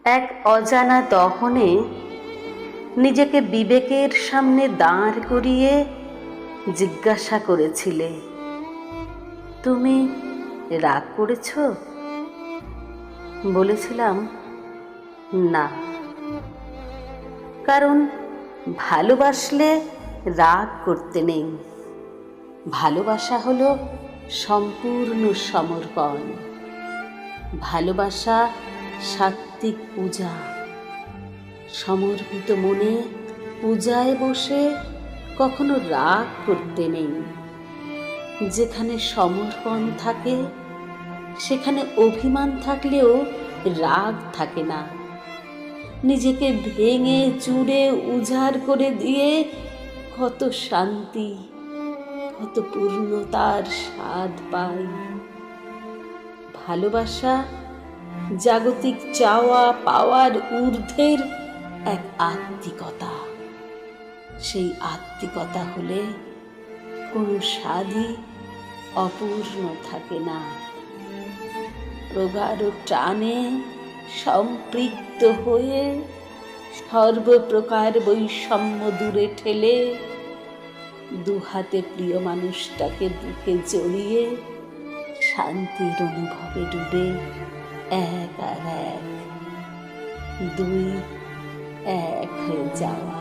এক অজানা দহনে নিজেকে বিবেকের সামনে দাঁড় করিয়ে জিজ্ঞাসা করেছিলে, তুমি রাগ করেছ? বলেছিলাম না, কারণ ভালোবাসলে রাগ করতে নেই। ভালোবাসা হলো সম্পূর্ণ সমর্পণ। ভালোবাসা সাত্ত্বিক পূজা। সমর্পিত মনে পূজায় বসে কখনো রাগ করতে নেই। যেখানে সমর্পণ থাকে সেখানে অভিমান থাকলেও রাগ থাকে না। নিজেকে ভেঙে চুরে উজাড় করে দিয়ে কত শান্তি, কত পূর্ণতার স্বাদ পাই। ভালোবাসা জাগতিক চাওয়া পাওয়ার ঊর্ধ্বের এক আত্মিকতা। সেই আত্মিকতা হলে কোনো স্বাদই অপূর্ণ থাকে না। প্রগাঢ় টানে সম্পৃক্ত হয়ে সর্বপ্রকার বৈষম্য দূরে ঠেলে দুহাতে প্রিয় মানুষটাকে বুকে জড়িয়ে শান্তির অনুভবে ডুবে এক আর এক, দুই এক হয়ে যাওয়া।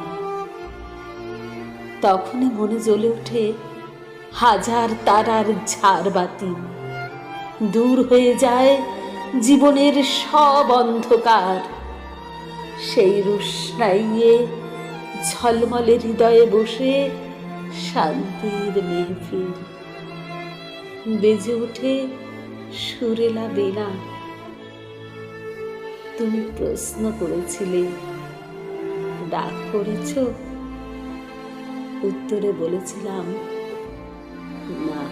তখনই মনে জ্বলে ওঠে হাজার তারার ঝাড়বাতি। দূর হয়ে যায় জীবনের সব অন্ধকার। সেই রোশনাইয়ে ঝলমলে হৃদয়ে বসে শান্তির মেহফিল। বেজে ওঠে সুরেলা বেনা। তুমি প্রশ্ন করেছিলে, রাগ করেছ? উত্তরে বলেছিলাম না।